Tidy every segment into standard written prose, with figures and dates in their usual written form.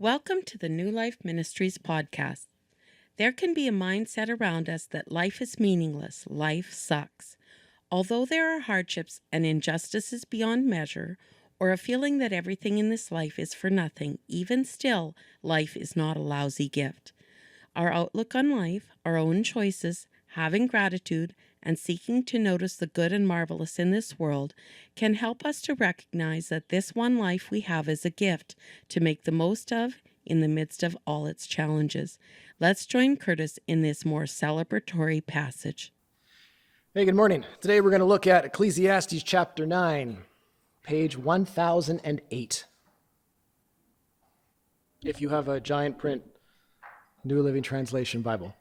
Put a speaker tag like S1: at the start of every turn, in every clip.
S1: Welcome to the New Life Ministries podcast. There can be a mindset around us that life is meaningless, life sucks. Although there are hardships and injustices beyond measure, or a feeling that everything in this life is for nothing, even still, life is not a lousy gift. Our outlook on life, our own choices, having gratitude, and seeking to notice the good and marvelous in this world can help us to recognize that this one life we have is a gift to make the most of in the midst of all its challenges. Let's join Curtis in this more celebratory passage.
S2: Hey, good morning. Today we're going to look at Ecclesiastes chapter 9, page 1008. If you have a giant print New Living Translation Bible.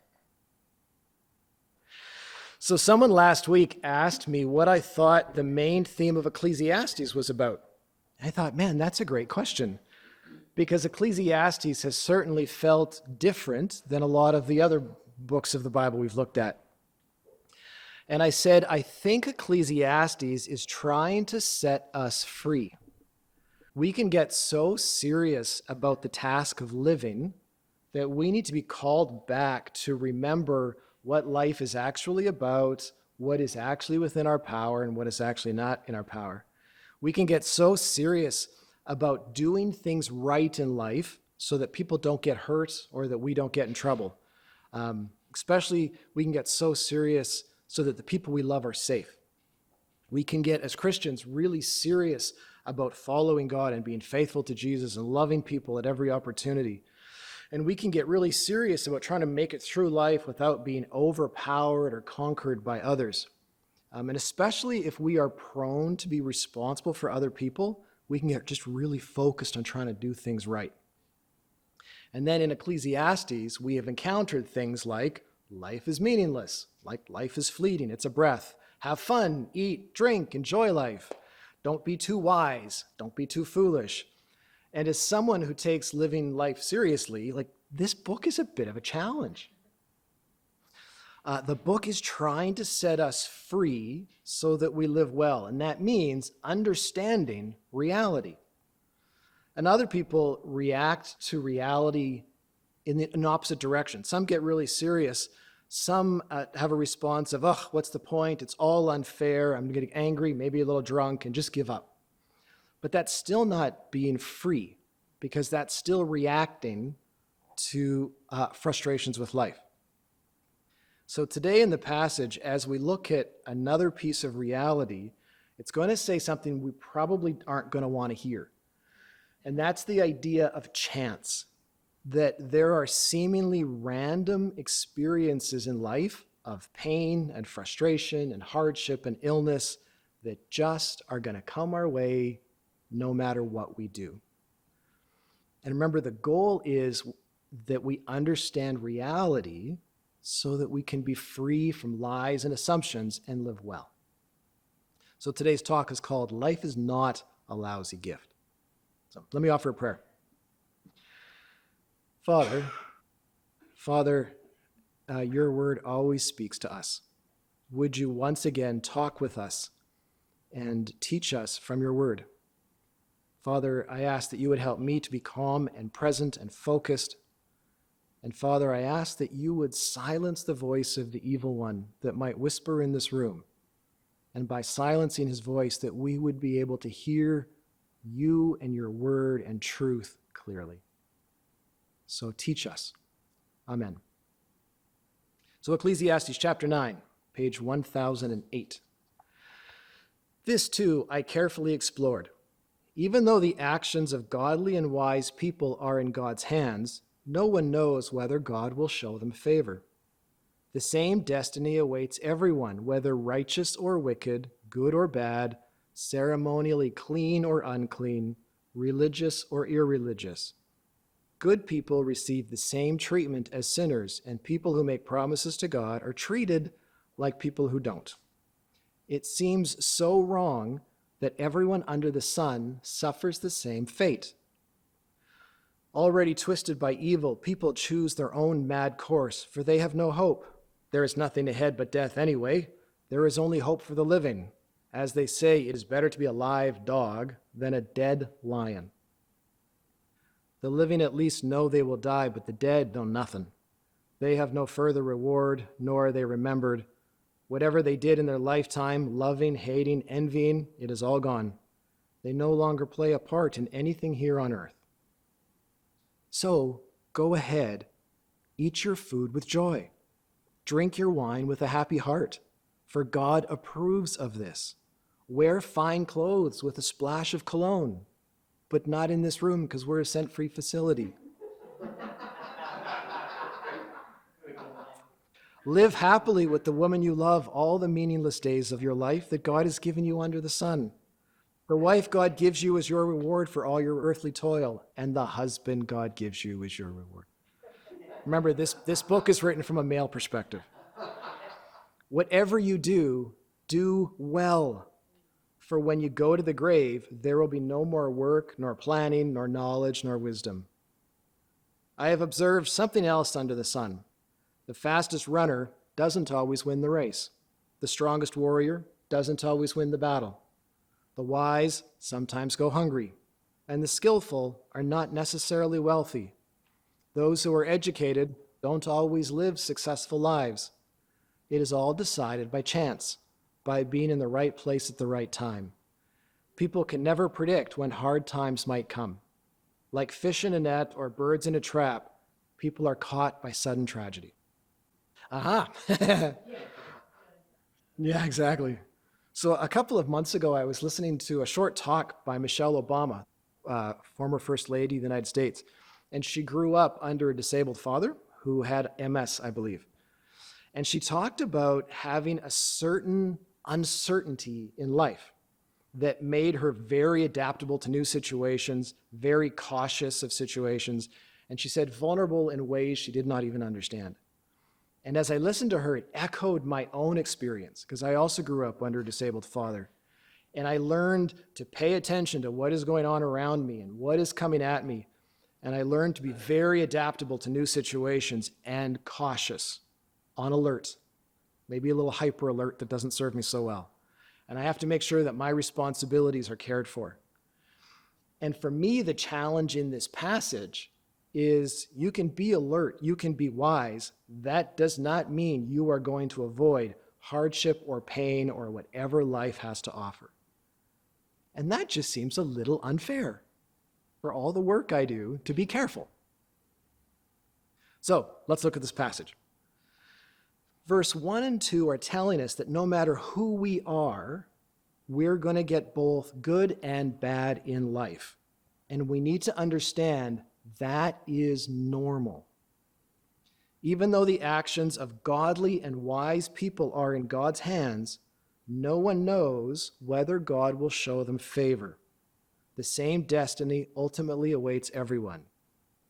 S2: So someone last week asked me what I thought the main theme of Ecclesiastes was about. I thought, man, that's a great question, because Ecclesiastes has certainly felt different than a lot of the other books of the Bible we've looked at. And I said, I think Ecclesiastes is trying to set us free. We can get so serious about the task of living that we need to be called back to remember what life is actually about, what is actually within our power, and what is actually not in our power. We can get so serious about doing things right in life so that people don't get hurt or that we don't get in trouble. Especially, we can get so serious so that the people we love are safe. We can get, as Christians, really serious about following God and being faithful to Jesus and loving people at every opportunity. And we can get really serious about trying to make it through life without being overpowered or conquered by others. And especially if we are prone to be responsible for other people, we can get just really focused on trying to do things right. And then in Ecclesiastes, we have encountered things like life is meaningless, like life is fleeting, it's a breath. Have fun, eat, drink, enjoy life. Don't be too wise, don't be too foolish. And as someone who takes living life seriously, this book is a bit of a challenge. The book is trying to set us free so that we live well, and that means understanding reality. And other people react to reality in an opposite direction. Some get really serious. Some have a response of, what's the point? It's all unfair. I'm getting angry, maybe a little drunk, and just give up. But that's still not being free, because that's still reacting to frustrations with life. So today in the passage, as we look at another piece of reality, it's going to say something we probably aren't going to want to hear. And that's the idea of chance, that there are seemingly random experiences in life of pain and frustration and hardship and illness that just are going to come our way no matter what we do. And remember, the goal is that we understand reality so that we can be free from lies and assumptions and live well. So today's talk is called Life is Not a Lousy Gift. So let me offer a prayer. Father, your word always speaks to us. Would you once again talk with us and teach us from your word? Father, I ask that you would help me to be calm and present and focused. And Father, I ask that you would silence the voice of the evil one that might whisper in this room. And by silencing his voice, that we would be able to hear you and your word and truth clearly. So teach us. Amen. So Ecclesiastes chapter 9, page 1008. This too I carefully explored. Even though the actions of godly and wise people are in God's hands, no one knows whether God will show them favor. The same destiny awaits everyone, whether righteous or wicked, good or bad, ceremonially clean or unclean, religious or irreligious. Good people receive the same treatment as sinners, and people who make promises to God are treated like people who don't. It seems so wrong that everyone under the sun suffers the same fate. Already twisted by evil, people choose their own mad course, for they have no hope. There is nothing ahead but death anyway. There is only hope for the living. As they say, it is better to be a live dog than a dead lion. The living at least know they will die, but the dead know nothing. They have no further reward, nor are they remembered. Whatever they did in their lifetime, loving, hating, envying, it is all gone. They no longer play a part in anything here on earth. So go ahead, eat your food with joy. Drink your wine with a happy heart, for God approves of this. Wear fine clothes with a splash of cologne, but not in this room because we're a scent-free facility. Live happily with the woman you love all the meaningless days of your life that God has given you under the sun. The wife God gives you is your reward for all your earthly toil, and the husband God gives you is your reward. Remember, this book is written from a male perspective. Whatever you do, do well. For when you go to the grave, there will be no more work, nor planning, nor knowledge, nor wisdom. I have observed something else under the sun. The fastest runner doesn't always win the race. The strongest warrior doesn't always win the battle. The wise sometimes go hungry, and the skillful are not necessarily wealthy. Those who are educated don't always live successful lives. It is all decided by chance, by being in the right place at the right time. People can never predict when hard times might come. Like fish in a net or birds in a trap, people are caught by sudden tragedy. Aha! Yeah, exactly. So a couple of months ago, I was listening to a short talk by Michelle Obama, former First Lady of the United States, and she grew up under a disabled father who had MS, I believe. And she talked about having a certain uncertainty in life that made her very adaptable to new situations, very cautious of situations, and she said vulnerable in ways she did not even understand. And as I listened to her, it echoed my own experience, because I also grew up under a disabled father. And I learned to pay attention to what is going on around me and what is coming at me. And I learned to be very adaptable to new situations and cautious, on alert, maybe a little hyper alert that doesn't serve me so well. And I have to make sure that my responsibilities are cared for. And for me, the challenge in this passage is you can be alert, you can be wise. That does not mean you are going to avoid hardship or pain or whatever life has to offer. And that just seems a little unfair for all the work I do to be careful. So let's look at this passage. Verse 1 and 2 are telling us that no matter who we are, we're going to get both good and bad in life. And we need to understand that is normal. Even though the actions of godly and wise people are in God's hands, no one knows whether God will show them favor. The same destiny ultimately awaits everyone.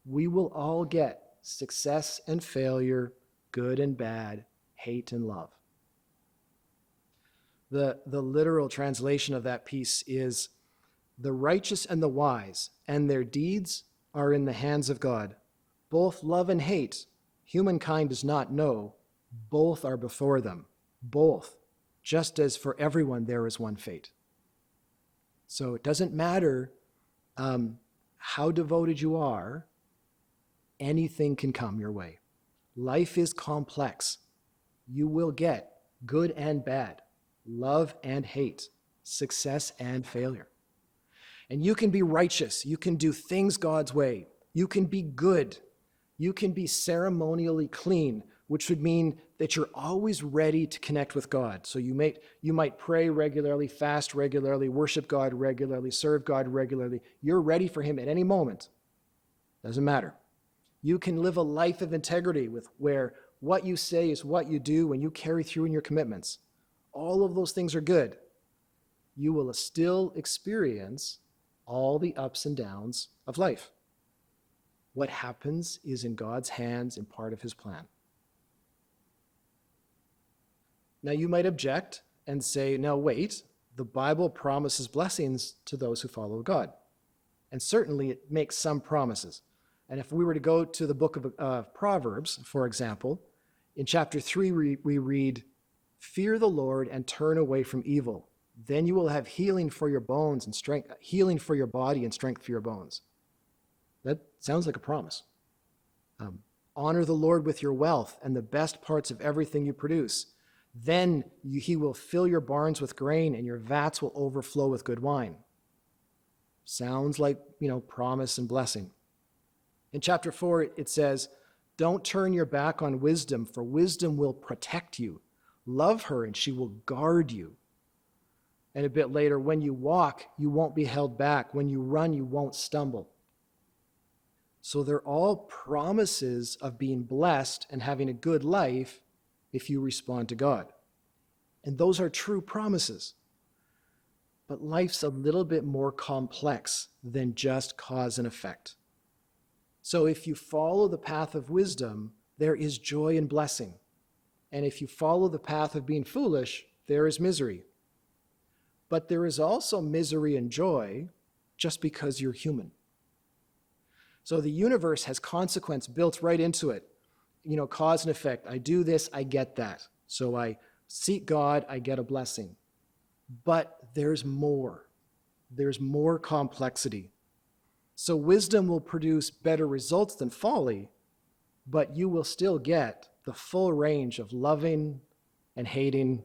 S2: We will all get success and failure, good and bad, hate and love. The literal translation of that piece is, the righteous and the wise and their deeds are in the hands of God. Both love and hate, humankind does not know. Both are before them. Both. Just as for everyone there is one fate. So it doesn't matter how devoted you are, anything can come your way. Life is complex. You will get good and bad, love and hate, success and failure. And you can be righteous. You can do things God's way. You can be good. You can be ceremonially clean, which would mean that you're always ready to connect with God. So you might pray regularly, fast regularly, worship God regularly, serve God regularly. You're ready for him at any moment. Doesn't matter. You can live a life of integrity where what you say is what you do and you carry through in your commitments. All of those things are good. You will still experience all the ups and downs of life. What happens is in God's hands and part of his plan. Now you might object and say, no, wait, the Bible promises blessings to those who follow God. And certainly it makes some promises. And if we were to go to the book of Proverbs, for example, in chapter 3 we read, fear the Lord and turn away from evil. Then you will have healing for your bones and strength, healing for your body and strength for your bones. That sounds like a promise. Honor the Lord with your wealth and the best parts of everything you produce. Then he will fill your barns with grain and your vats will overflow with good wine. Sounds like, promise and blessing. In chapter 4, it says, don't turn your back on wisdom, for wisdom will protect you. Love her and she will guard you. And a bit later, when you walk, you won't be held back. When you run, you won't stumble. So they're all promises of being blessed and having a good life if you respond to God. And those are true promises. But life's a little bit more complex than just cause and effect. So if you follow the path of wisdom, there is joy and blessing. And if you follow the path of being foolish, there is misery. But there is also misery and joy just because you're human. So the universe has consequence built right into it. Cause and effect. I do this, I get that. So I seek God, I get a blessing. But there's more. There's more complexity. So wisdom will produce better results than folly, but you will still get the full range of loving and hating,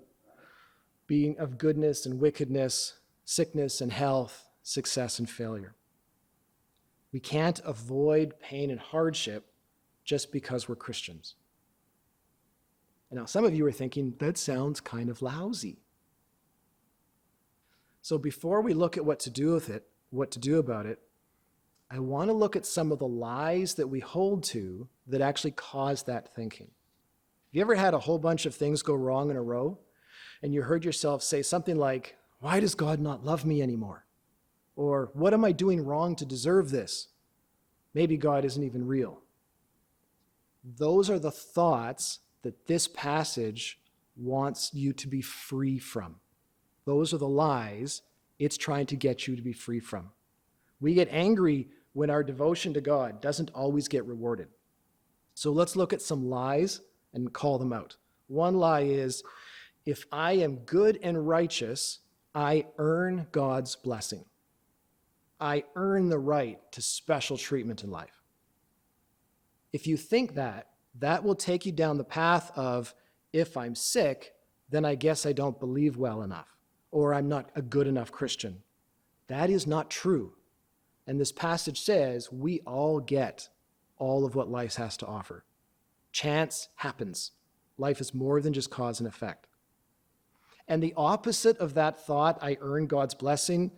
S2: being of goodness and wickedness, sickness and health, success and failure. We can't avoid pain and hardship just because we're Christians. And now some of you are thinking, that sounds kind of lousy. So before we look at what to do with it, what to do about it, I want to look at some of the lies that we hold to that actually cause that thinking. Have you ever had a whole bunch of things go wrong in a row and you heard yourself say something like, why does God not love me anymore? Or what am I doing wrong to deserve this? Maybe God isn't even real. Those are the thoughts that this passage wants you to be free from. Those are the lies it's trying to get you to be free from. We get angry when our devotion to God doesn't always get rewarded. So let's look at some lies and call them out. One lie is, if I am good and righteous, I earn God's blessing. I earn the right to special treatment in life. If you think that, that will take you down the path of, if I'm sick, then I guess I don't believe well enough, or I'm not a good enough Christian. That is not true. And this passage says we all get all of what life has to offer. Chance happens. Life is more than just cause and effect. And the opposite of that thought, I earn God's blessing,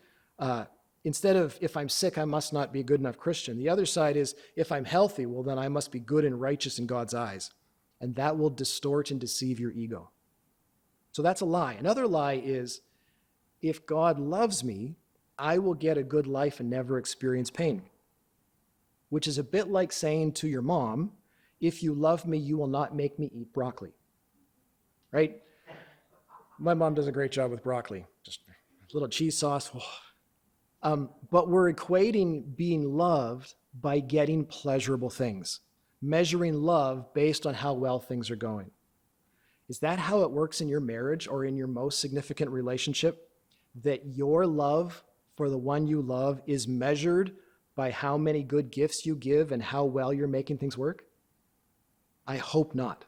S2: instead of, if I'm sick, I must not be a good enough Christian. The other side is, if I'm healthy, well, then I must be good and righteous in God's eyes. And that will distort and deceive your ego. So that's a lie. Another lie is, if God loves me, I will get a good life and never experience pain. Which is a bit like saying to your mom, if you love me, you will not make me eat broccoli. Right? My mom does a great job with broccoli. Just a little cheese sauce. But we're equating being loved by getting pleasurable things, measuring love based on how well things are going. Is that how it works in your marriage or in your most significant relationship? That your love for the one you love is measured by how many good gifts you give and how well you're making things work? I hope not.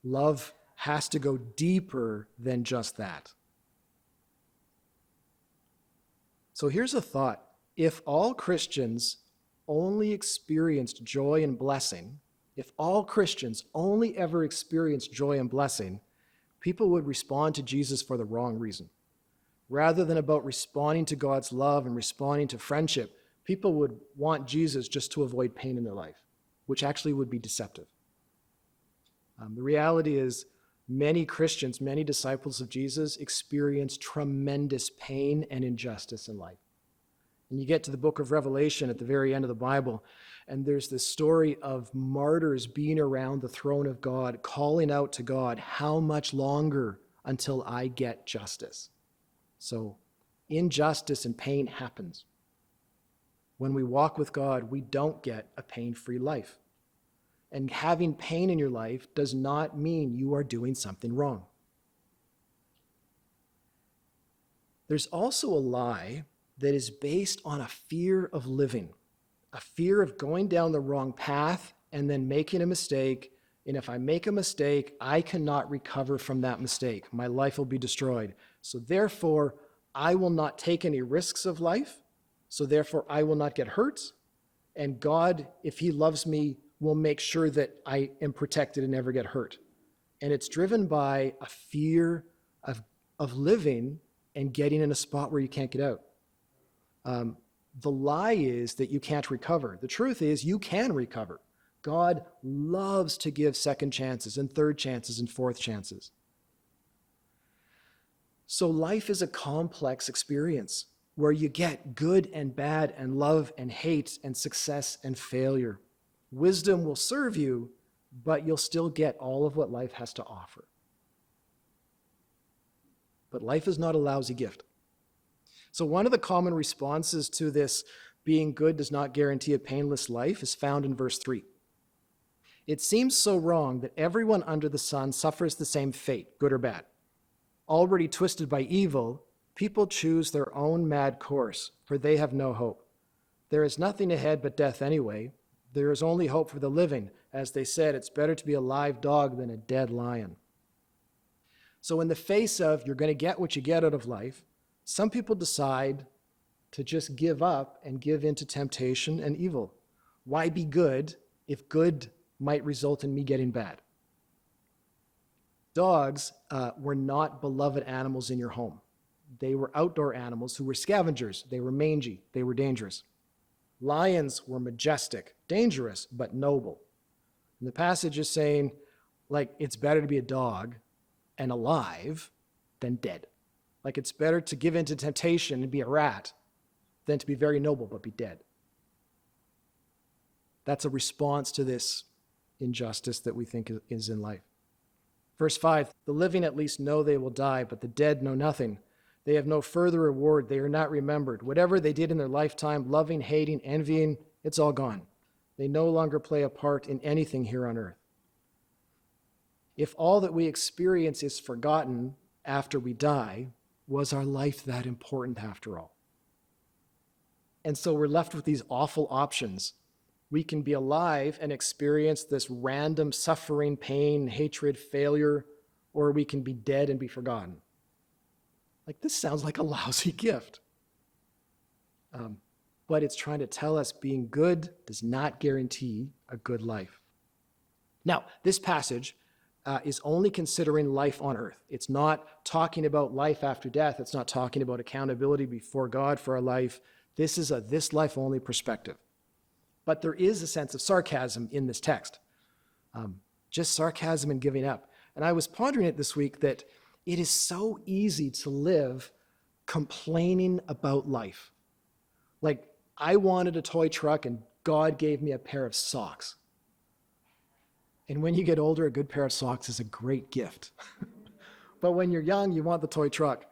S2: Love has to go deeper than just that. So here's a thought. If all Christians only experienced joy and blessing, if all Christians only ever experienced joy and blessing, people would respond to Jesus for the wrong reason. Rather than about responding to God's love and responding to friendship, people would want Jesus just to avoid pain in their life, which actually would be deceptive. The reality is, many Christians, many disciples of Jesus experience tremendous pain and injustice in life. And you get to the book of Revelation at the very end of the Bible, and there's this story of martyrs being around the throne of God, calling out to God, how much longer until I get justice? So injustice and pain happens. When we walk with God, we don't get a pain-free life. And having pain in your life does not mean you are doing something wrong. There's also a lie that is based on a fear of living. a fear of going down the wrong path and then making a mistake. And if I make a mistake, I cannot recover from that mistake. My life will be destroyed. So therefore, I will not take any risks of life. So therefore, I will not get hurt. And God, if he loves me, will make sure that I am protected and never get hurt. And it's driven by a fear of living and getting in a spot where you can't get out. The lie is that you can't recover. The truth is you can recover. God loves to give second chances and third chances and fourth chances. So life is a complex experience where you get good and bad and love and hate and success and failure. Wisdom will serve you, but you'll still get all of what life has to offer. But life is not a lousy gift. So one of the common responses to this being good does not guarantee a painless life is found in verse 3. It seems so wrong that everyone under the sun suffers the same fate, good or bad. Already twisted by evil, people choose their own mad course, for they have no hope. There is nothing ahead but death anyway. There is only hope for the living. As they said, it's better to be a live dog than a dead lion. So in the face of you're going to get what you get out of life, some people decide to just give up and give in to temptation and evil. Why be good if good might result in me getting bad? Dogs were not beloved animals in your home. They were outdoor animals who were scavengers. They were mangy. They were dangerous. Lions were majestic, dangerous, but noble. And the passage is saying, like, it's better to be a dog and alive than dead. Like, it's better to give in to temptation and be a rat than to be very noble but be dead. That's a response to this injustice that we think is in life. Verse 5, the living at least know they will die, but the dead know nothing. They have no further reward. They are not remembered. Whatever they did in their lifetime, loving, hating, envying, it's all gone. They no longer play a part in anything here on earth. If all that we experience is forgotten after we die, was our life that important after all? And so we're left with these awful options. We can be alive and experience this random suffering, pain, hatred, failure, or we can be dead and be forgotten. Like, this sounds like a lousy gift. But it's trying to tell us being good does not guarantee a good life. Now, this passage is only considering life on earth. It's not talking about life after death. It's not talking about accountability before God for our life. This is a this life only perspective. But there is a sense of sarcasm in this text. Just sarcasm and giving up. And I was pondering it this week that it is so easy to live complaining about life. Like, I wanted a toy truck and God gave me a pair of socks. And when you get older, a good pair of socks is a great gift. But when you're young, you want the toy truck.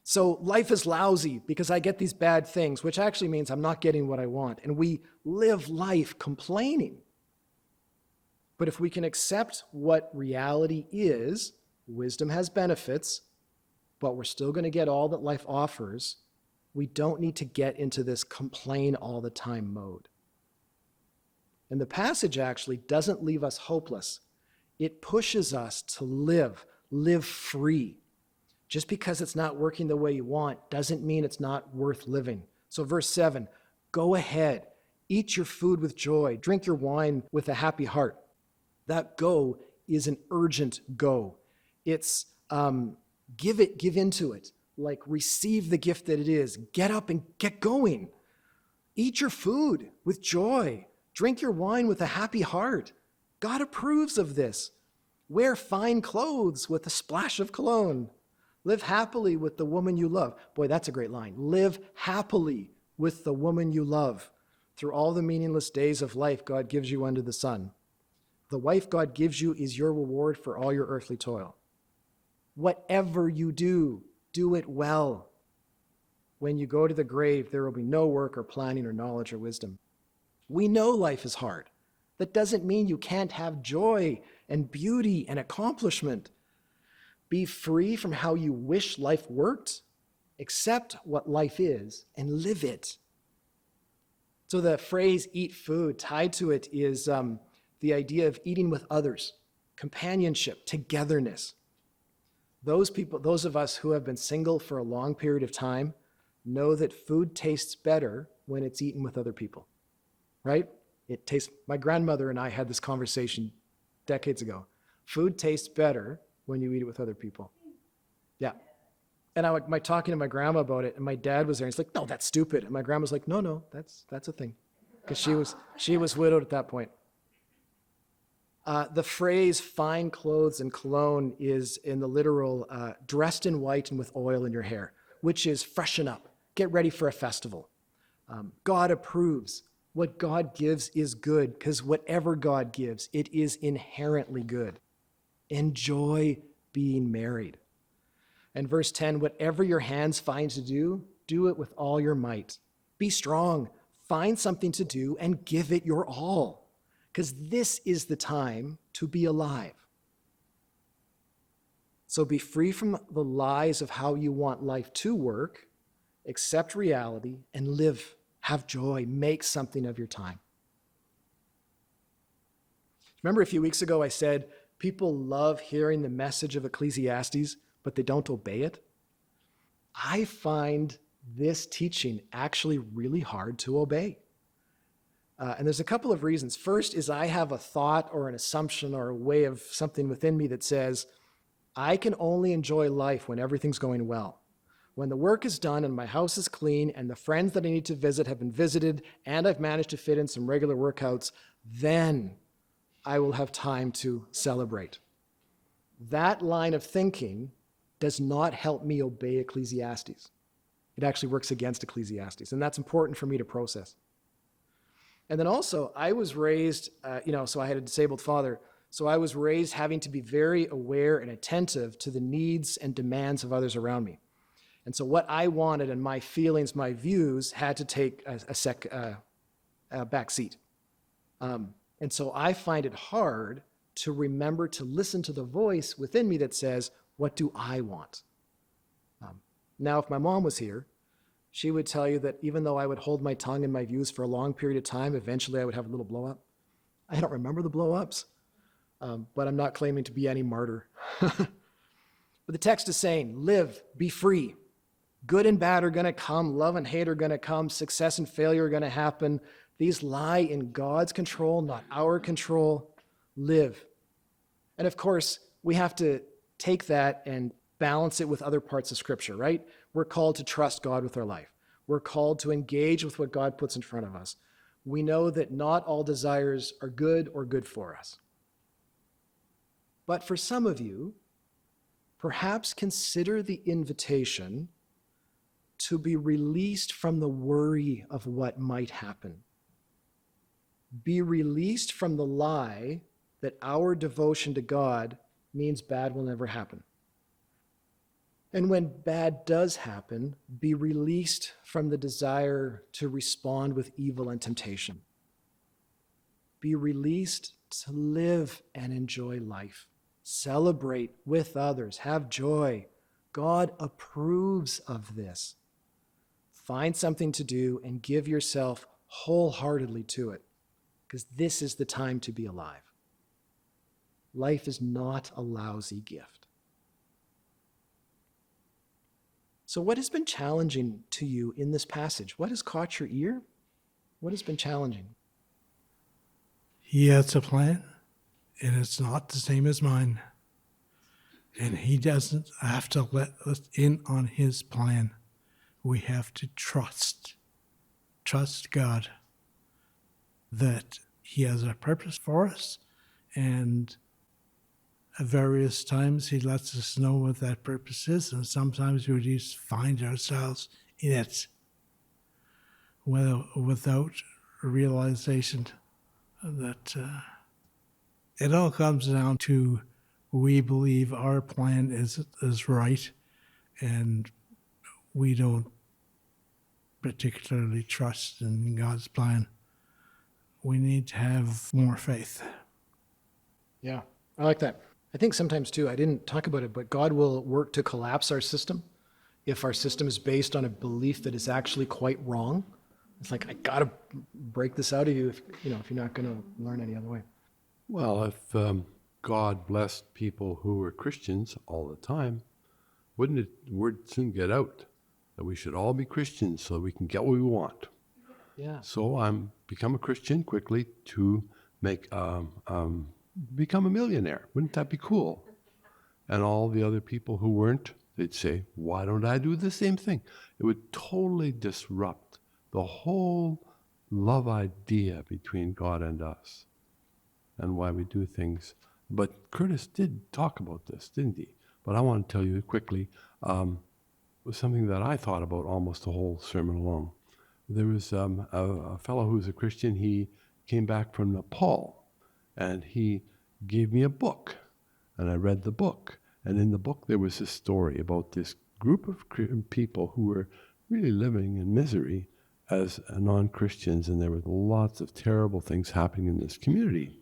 S2: So life is lousy because I get these bad things, which actually means I'm not getting what I want. And we live life complaining. But if we can accept what reality is, wisdom has benefits, but we're still going to get all that life offers, we don't need to get into this complain all the time mode. And the passage actually doesn't leave us hopeless. It pushes us to live free. Just because it's not working the way you want doesn't mean it's not worth living. So verse 7, go ahead, eat your food with joy, drink your wine with a happy heart. That go is an urgent go. It's give into it. Like, receive the gift that it is. Get up and get going. Eat your food with joy. Drink your wine with a happy heart. God approves of this. Wear fine clothes with a splash of cologne. Live happily with the woman you love. Boy, that's a great line. Live happily with the woman you love. Through all the meaningless days of life God gives you under the sun. The wife God gives you is your reward for all your earthly toil. Whatever you do, do it well. When you go to the grave, there will be no work or planning or knowledge or wisdom. We know life is hard. That doesn't mean you can't have joy and beauty and accomplishment. Be free from how you wish life worked. Accept what life is and live it. So the phrase eat food, tied to it is the idea of eating with others, companionship, togetherness. Those people, those of us who have been single for a long period of time, know that food tastes better when it's eaten with other people, right? It tastes, my grandmother and I had this conversation decades ago. Food tastes better when you eat it with other people. Yeah. And I was talking to my grandma about it, and my dad was there, and he's like, no, that's stupid. And my grandma's like, no, that's a thing. Because she was widowed at that point. The phrase fine clothes and cologne is in the literal dressed in white and with oil in your hair, which is freshen up, get ready for a festival. God approves. What God gives is good, because whatever God gives, it is inherently good. Enjoy being married. And verse 10, whatever your hands find to do, do it with all your might. Be strong, find something to do, and give it your all, because this is the time to be alive. So be free from the lies of how you want life to work, accept reality, and live, have joy, make something of your time. Remember a few weeks ago I said people love hearing the message of Ecclesiastes, but they don't obey it? I find this teaching actually really hard to obey. And there's a couple of reasons. First is I have a thought or an assumption or a way of something within me that says, I can only enjoy life when everything's going well. When the work is done and my house is clean and the friends that I need to visit have been visited and I've managed to fit in some regular workouts, then I will have time to celebrate. That line of thinking does not help me obey Ecclesiastes. It actually works against Ecclesiastes, and that's important for me to process. And then also, I was raised, so I had a disabled father, so I was raised having to be very aware and attentive to the needs and demands of others around me. And so what I wanted and my feelings, my views had to take a back seat. And so I find it hard to remember to listen to the voice within me that says, what do I want? Now, if my mom was here, she would tell you that even though I would hold my tongue and my views for a long period of time, eventually I would have a little blow up. I don't remember the blow ups, but I'm not claiming to be any martyr. But the text is saying, live, be free. Good and bad are going to come. Love and hate are going to come. Success and failure are going to happen. These lie in God's control, not our control. Live. And of course, we have to take that and balance it with other parts of Scripture, right? We're called to trust God with our life. We're called to engage with what God puts in front of us. We know that not all desires are good or good for us. But for some of you, perhaps consider the invitation to be released from the worry of what might happen. Be released from the lie that our devotion to God means bad will never happen. And when bad does happen, be released from the desire to respond with evil and temptation. Be released to live and enjoy life. Celebrate with others. Have joy. God approves of this. Find something to do and give yourself wholeheartedly to it, because this is the time to be alive. Life is not a lousy gift. So what has been challenging to you in this passage? What has caught your ear? What has been challenging?
S3: He has a plan, and it's not the same as mine. And he doesn't have to let us in on his plan. We have to trust God that he has a purpose for us, and at various times he lets us know what that purpose is, and sometimes we just find ourselves in it without a realization that it all comes down to we believe our plan is right, and we don't particularly trust in God's plan. We need to have more faith.
S2: Yeah, I like that. I think sometimes too, I didn't talk about it, but God will work to collapse our system if our system is based on a belief that is actually quite wrong. It's like, I got to break this out of you if you're not going to learn any other way.
S4: Well, if God blessed people who were Christians all the time, wouldn't the word soon get out that we should all be Christians so we can get what we want?
S2: Yeah.
S4: So I'm become a Christian quickly to make become a millionaire. Wouldn't that be cool? And all the other people who weren't, they'd say, why don't I do the same thing? It would totally disrupt the whole love idea between God and us and why we do things. But Curtis did talk about this, didn't he? But I want to tell you quickly, was something that I thought about almost the whole sermon along. There was a fellow who was a Christian. He came back from Nepal, and he gave me a book, and I read the book. And in the book, there was a story about this group of people who were really living in misery as non-Christians, and there were lots of terrible things happening in this community.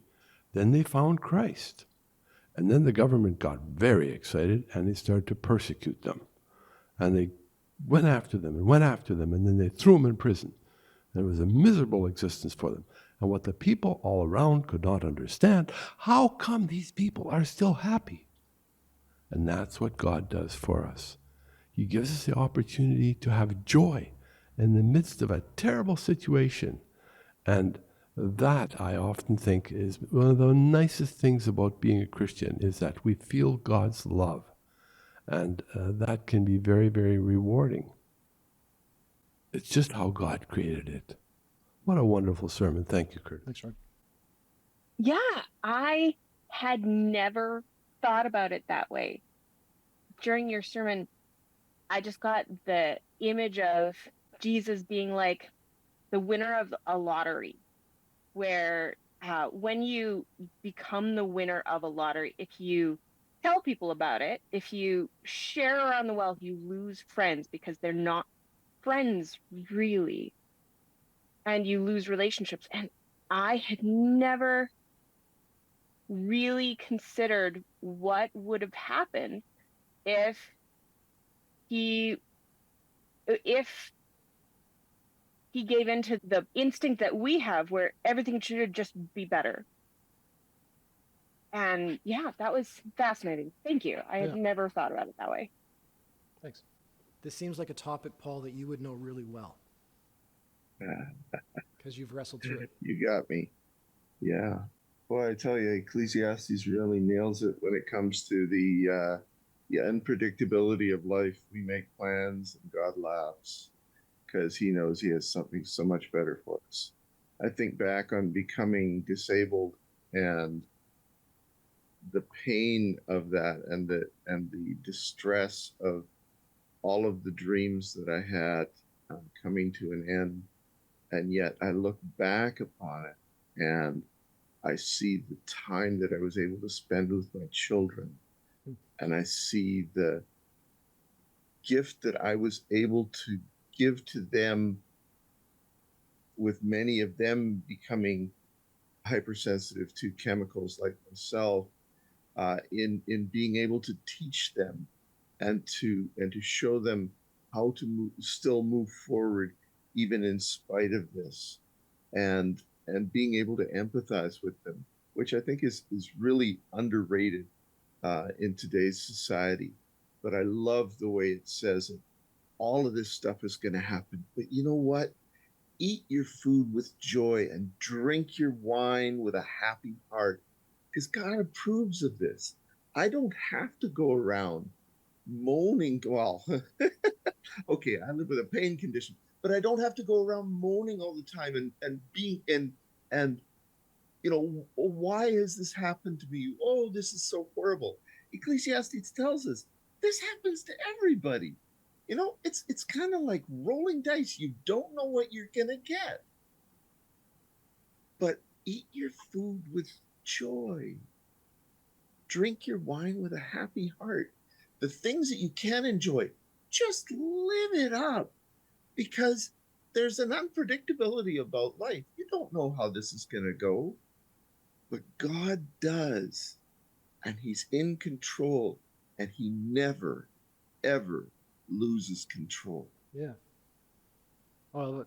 S4: Then they found Christ, and then the government got very excited, and they started to persecute them. And they went after them, and then they threw them in prison. And it was a miserable existence for them. And what the people all around could not understand, how come these people are still happy? And that's what God does for us. He gives us the opportunity to have joy in the midst of a terrible situation. And that, I often think, is one of the nicest things about being a Christian, is that we feel God's love. And that can be very, very rewarding. It's just how God created it. What a wonderful sermon. Thank you, Kurt.
S2: Thanks, Ron.
S5: Yeah, I had never thought about it that way. During your sermon, I just got the image of Jesus being like the winner of a lottery, where when you become the winner of a lottery, if you tell people about it, if you share around the wealth, you lose friends because they're not friends really, and you lose relationships. And I had never really considered what would have happened if he gave into the instinct that we have where everything should just be better. And yeah, that was fascinating. Thank you. I had never thought about it that way.
S2: Thanks. This seems like a topic, Paul, that you would know really well because you've wrestled through it.
S6: You got me. Yeah. Boy, I tell you, Ecclesiastes really nails it when it comes to the unpredictability of life. We make plans and God laughs because he knows he has something so much better for us. I think back on becoming disabled and the pain of that and the distress of all of the dreams that I had coming to an end. And yet I look back upon it and I see the time that I was able to spend with my children. And I see the gift that I was able to give to them, with many of them becoming hypersensitive to chemicals like myself, in being able to teach them and to show them how to still move forward even in spite of this, and being able to empathize with them, which I think is really underrated in today's society. But I love the way it says it. All of this stuff is going to happen, but you know what? Eat your food with joy and drink your wine with a happy heart, because God approves of this. I don't have to go around moaning. Well, okay, I live with a pain condition, but I don't have to go around moaning all the time and being and why has this happened to me? Oh, this is so horrible. Ecclesiastes tells us this happens to everybody. It's kind of like rolling dice. You don't know what you're gonna get. But eat your food with joy. Drink your wine with a happy heart. The things that you can enjoy, just live it up, because there's an unpredictability about life. You don't know how this is going to go, but God does, and he's in control, and he never, ever loses control.
S2: Yeah. Well,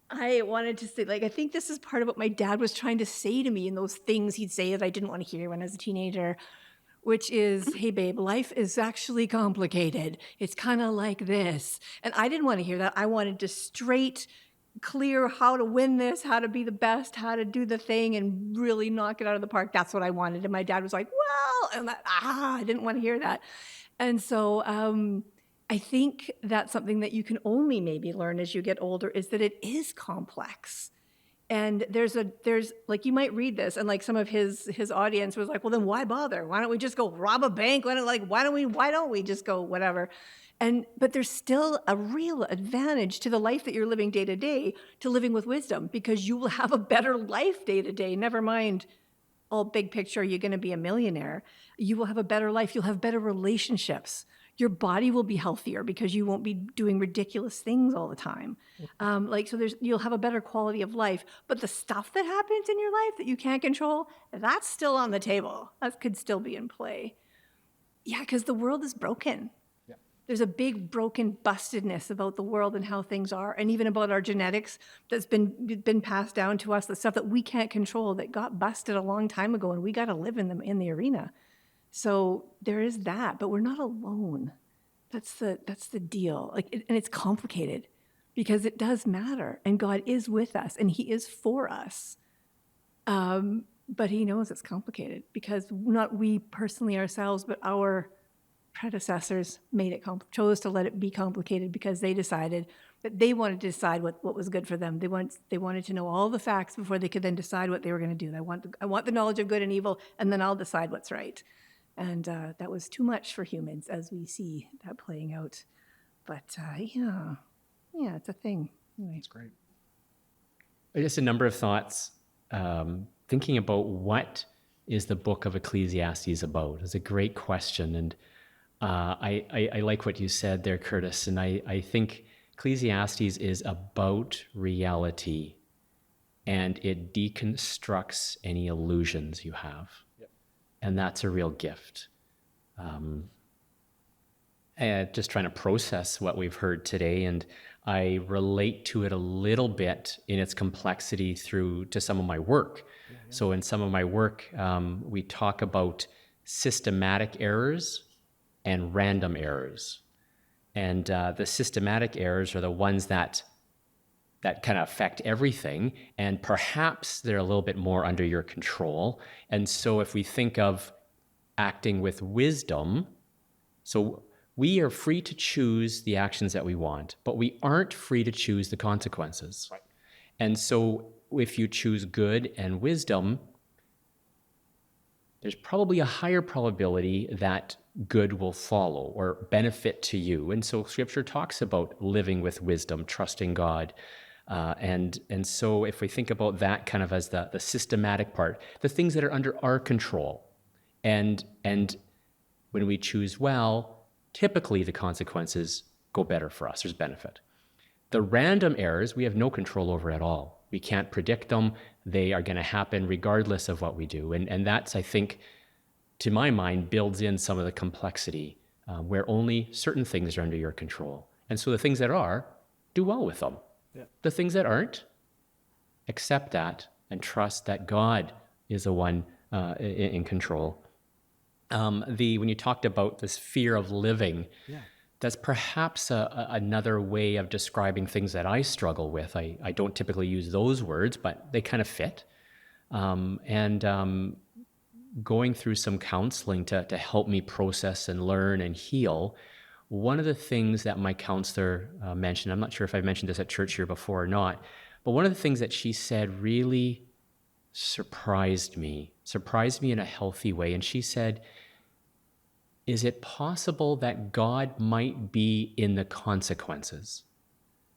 S7: I wanted to say, like, I think this is part of what my dad was trying to say to me, and those things he'd say that I didn't want to hear when I was a teenager, which is, "Hey, babe, life is actually complicated. It's kind of like this." And I didn't want to hear that. I wanted to straight, clear how to win this, how to be the best, how to do the thing, and really knock it out of the park. That's what I wanted. And my dad was like, "Well," and I didn't want to hear that. And so, I think that's something that you can only maybe learn as you get older, is that it is complex. And there's like, you might read this, and like some of his audience was like, well, then why bother? Why don't we just go rob a bank? Why don't we just go whatever? But there's still a real advantage to the life that you're living day to day to living with wisdom, because you will have a better life day to day. Never mind all big picture, you're going to be a millionaire. You will have a better life. You'll have better relationships. Your body will be healthier because you won't be doing ridiculous things all the time. So you'll have a better quality of life. But the stuff that happens in your life that you can't control, that's still on the table. That could still be in play. Yeah, because the world is broken. There's a big broken bustedness about the world and how things are, and even about our genetics that's been passed down to us, the stuff that we can't control that got busted a long time ago, and we got to live in the arena. So there is that, but we're not alone. That's the deal. And it's complicated because it does matter, and God is with us, and He is for us. But He knows it's complicated because not we personally ourselves, but our predecessors chose to let it be complicated because they decided that they wanted to decide what was good for them. They wanted to know all the facts before they could then decide what they were going to do. I want the knowledge of good and evil, and then I'll decide what's right. And that was too much for humans, as we see that playing out. But yeah, it's a thing. Anyway.
S2: That's great.
S8: Just a number of thoughts. Thinking about what is the book of Ecclesiastes about is a great question. And I like what you said there, Curtis. And I think Ecclesiastes is about reality, and it deconstructs any illusions you have. Yep. And that's a real gift. Just trying to process what we've heard today, and I relate to it a little bit in its complexity to some of my work. Yeah. So in some of my work, we talk about systematic errors and random errors. And the systematic errors are the ones that kind of affect everything, and perhaps they're a little bit more under your control. And so if we think of acting with wisdom, so we are free to choose the actions that we want, but we aren't free to choose the consequences. Right. And so if you choose good and wisdom, there's probably a higher probability that good will follow or benefit to you. And so Scripture talks about living with wisdom, trusting God. And so if we think about that kind of as the systematic part, the things that are under our control, and when we choose well, typically the consequences go better for us. There's benefit. The random errors we have no control over at all. We can't predict them. They are going to happen regardless of what we do. And that's, I think, to my mind, builds in some of the complexity where only certain things are under your control. And so the things that are, do well with them. Yeah. The things that aren't, accept that and trust that God is the one in control. When you talked about this fear of living, yeah, that's perhaps another way of describing things that I struggle with. I don't typically use those words, but they kind of fit. Going through some counseling to help me process and learn and heal, one of the things that my counselor mentioned, I'm not sure if I mentioned this at church here before or not, but one of the things that she said really surprised me in a healthy way. And she said, is it possible that God might be in the consequences?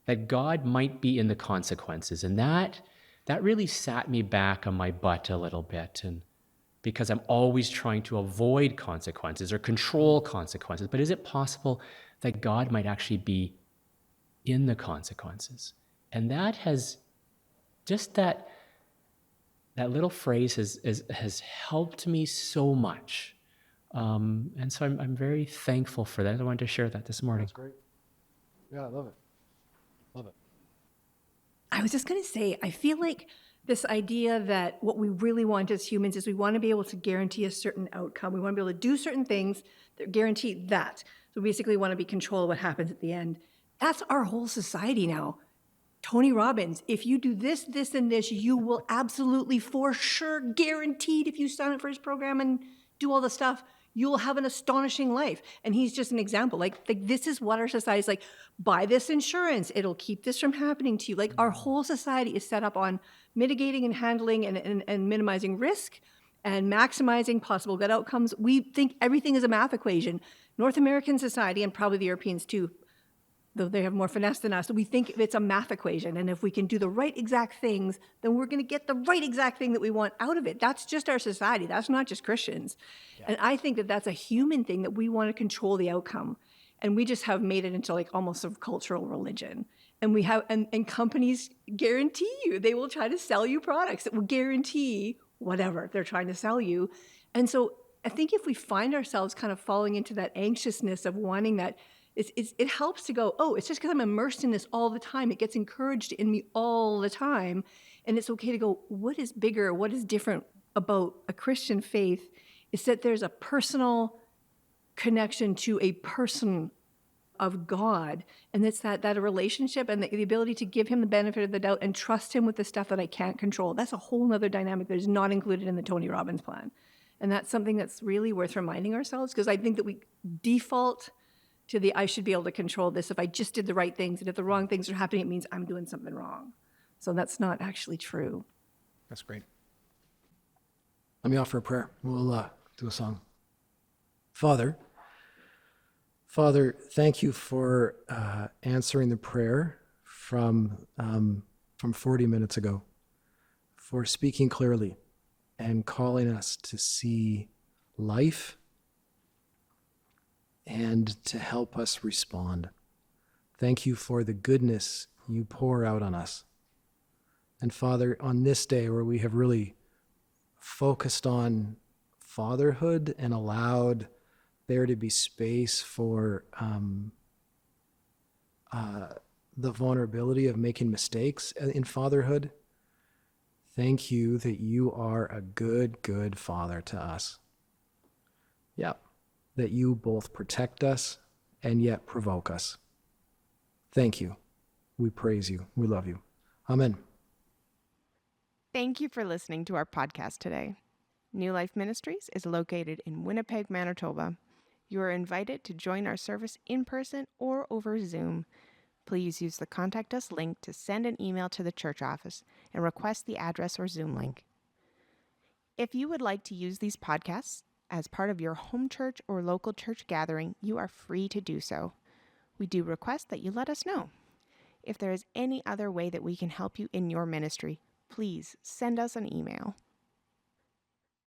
S8: That God might be in the consequences. And that really sat me back on my butt a little bit. And because I'm always trying to avoid consequences or control consequences. But is it possible that God might actually be in the consequences? And that has, just that little phrase has helped me so much. And so I'm very thankful for that. I wanted to share that this morning.
S2: That's great. Yeah, I love it. Love it.
S7: I was just going to say, I feel like this idea that what we really want as humans is we want to be able to guarantee a certain outcome. We want to be able to do certain things that guarantee that. So basically, we want to be control of what happens at the end. That's our whole society now. Tony Robbins, if you do this, this, and this, you will absolutely, for sure, guaranteed, if you sign up for his program and do all the stuff, you'll have an astonishing life. And he's just an example. Like this is what our society is like. Buy this insurance. It'll keep this from happening to you. Like our whole society is set up on mitigating and handling and minimizing risk and maximizing possible good outcomes. We think everything is a math equation. North American society, and probably the Europeans too, though they have more finesse than us, we think it's a math equation. And if we can do the right exact things, then we're going to get the right exact thing that we want out of it. That's just our society. That's not just Christians. Yeah. And I think that that's a human thing, that we want to control the outcome. And we just have made it into like almost a cultural religion. And we have, and companies guarantee you, they will try to sell you products that will guarantee whatever they're trying to sell you. And so I think if we find ourselves kind of falling into that anxiousness of wanting that, it helps to go, oh, it's just because I'm immersed in this all the time. It gets encouraged in me all the time. And it's okay to go, what is bigger, what is different about a Christian faith is that there's a personal connection to a person of God. And it's that a relationship and the ability to give him the benefit of the doubt and trust him with the stuff that I can't control. That's a whole nother dynamic that is not included in the Tony Robbins plan. And that's something that's really worth reminding ourselves, because I think that we default to the I should be able to control this if I just did the right things, and if the wrong things are happening, it means I'm doing something wrong. So that's not actually true.
S2: That's great. Let me offer a prayer. We'll do a song. Father, thank you for answering the prayer from 40 minutes ago, for speaking clearly and calling us to see life and to help us respond. Thank you for the goodness you pour out on us. And Father, on this day where we have really focused on fatherhood and allowed there to be space for the vulnerability of making mistakes in fatherhood, thank you that you are a good, good father to us. Yeah. That you both protect us and yet provoke us. Thank you. We praise you. We love you. Amen.
S9: Thank you for listening to our podcast today. New Life Ministries is located in Winnipeg, Manitoba. You are invited to join our service in person or over Zoom. Please use the Contact Us link to send an email to the church office and request the address or Zoom link. If you would like to use these podcasts as part of your home church or local church gathering, you are free to do so. We do request that you let us know. If there is any other way that we can help you in your ministry, please send us an email.